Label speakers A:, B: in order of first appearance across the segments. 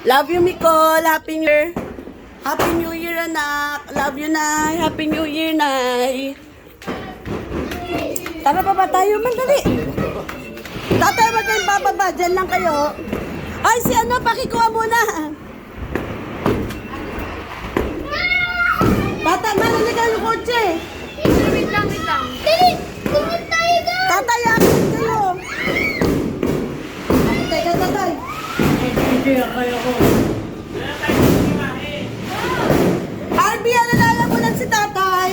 A: Love you, Nicole. Happy New Year. Happy New Year, anak. Love you, Nay. Happy New Year, Nay. Tara baba tayo, mandali. Tatay, wag kayong bababa. Diyan lang kayo. Ay, si ano, pakikuha muna. Tata, malalig ang kotse.
B: Wait lang. Dali! Pumunta tayo doon!
A: Tatay, akin kayo. Teka, tatay. Arby, alalayan mo lang si tatay.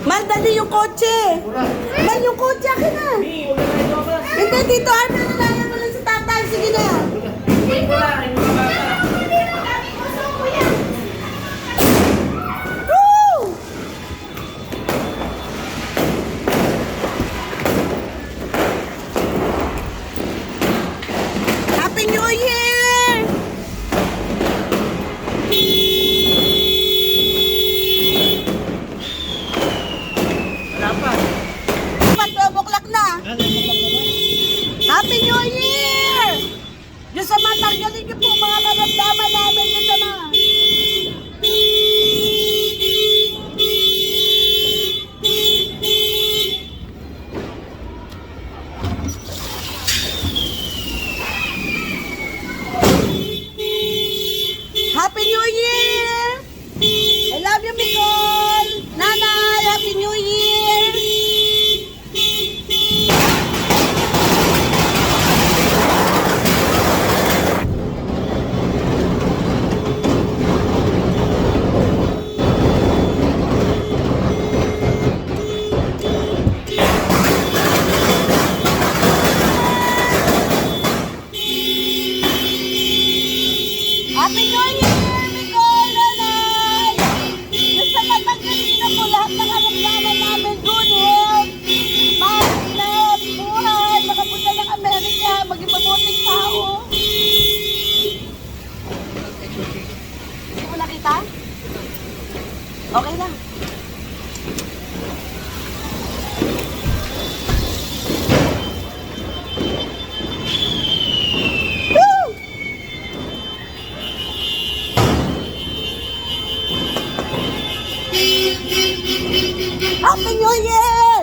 A: Mal, dali yung kotse. Mal, yung kotse, akin na. Hindi, dito, Arby, alalayan mo lang si tatay. Sige na. Woo! Happy New Year!
C: Wala pa.
A: 12 o'clock na. Happy New Year! Diyos sa mga tanggalin niyo po mga karamdaman namin. Diyos sa mga. Happy New Year! I love you, Nicole! Nanay, Happy New Year! Happy New Year, Nicole, Nanay! Diyos sa matanggalin na po lahat ng karamdaman namin. Good health, mahirap, buhay, makapunta ng Amerika, maging mabuting tao. Hindi mo nakita? Okay lang. Woo! Happy New Year!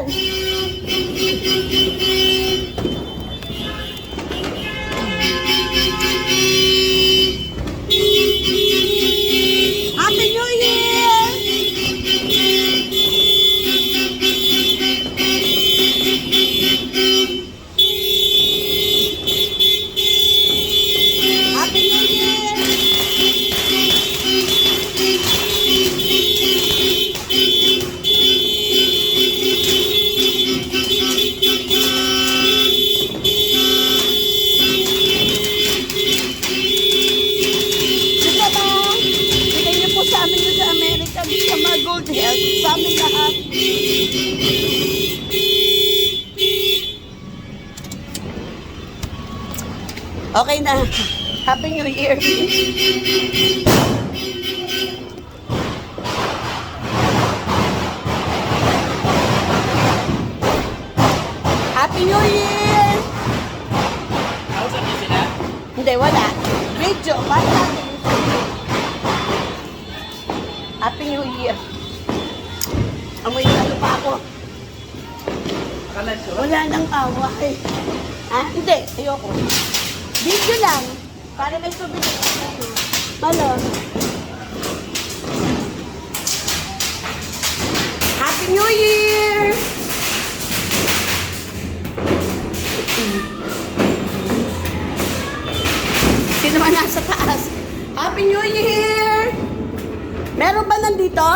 A: Happy New Year! Happy New Year! Sige ba? Bigay niyo po sa amin yun sa Amerika. Sa mga gold health. Sa amin lahat. Okay na. Happy New Year. Happy New Year!
C: Kausap niyo sila?
A: Hindi, wala. Video. Para natin. Happy New Year. Amoy ano pa ako.
C: Kalas ko?
A: Wala nang away. Ha? Hindi. Ayoko. Video lang. Para may souvenir. Ano? Happy New Year! Sino man nasa taas? Happy New Year! Meron ba nandito?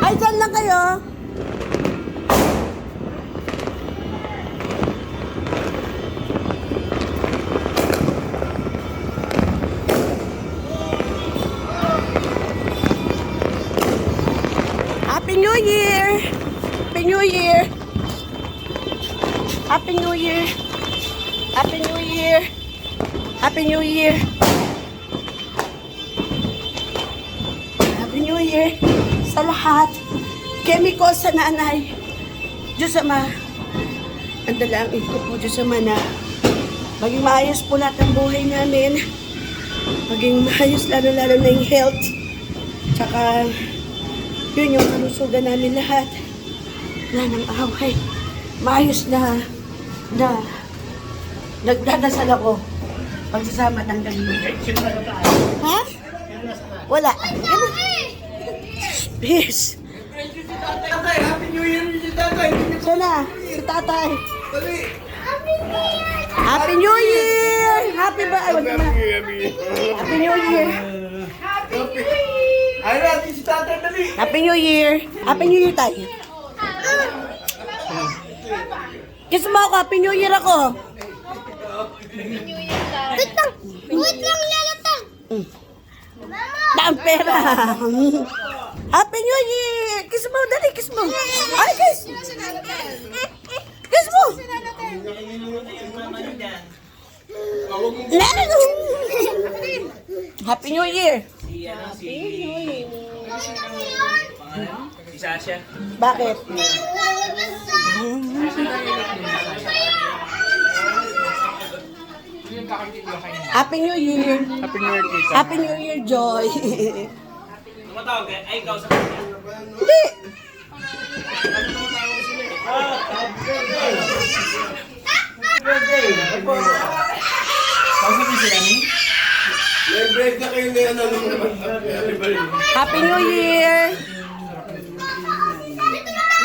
A: Ay, dyan lang kayo. Happy New Year! Happy New Year! Happy New Year! Happy New Year! Happy New Year! Happy New Year sa lahat. Chemical sa nanay. Diyos Ama, ang dalangin ko po, Diyos Ama, na maging maayos po lahat ng buhay namin. Maging maayos lalo-lalo na yung health. Tsaka, yun yung kalusugan namin lahat. Wala ng away. Maayos na nagdadasal ako. Pagsasama ng galing. Ha? Wala. Yes.
C: Tatay, Happy New Year si tatay.
A: Siya na, si tatay.
C: Dali.
A: Happy New Year! Happy ba? Ay, wag naman. Happy New Year.
C: Ay, natin si tatay, dali.
A: Happy New Year. Happy New Year tayo. Kiss mo ako. Happy New Year ako.
B: Wait lang, lalatang.
A: Daan pera. Happy New Year! Kiss mo, dali, kiss mo. Ay, kiss! Kiss mo! Happy New Year!
C: Si Sasha.
A: Bakit? Happy New Year!
C: Happy New Year, Tita.
A: Happy New Year, Joy!
C: Tumatawag eh. Ay, ikaw sa kanya.
A: Hindi!
C: Kausap niyo sila ni?
D: May break na kayo ngayon.
A: Happy New Year!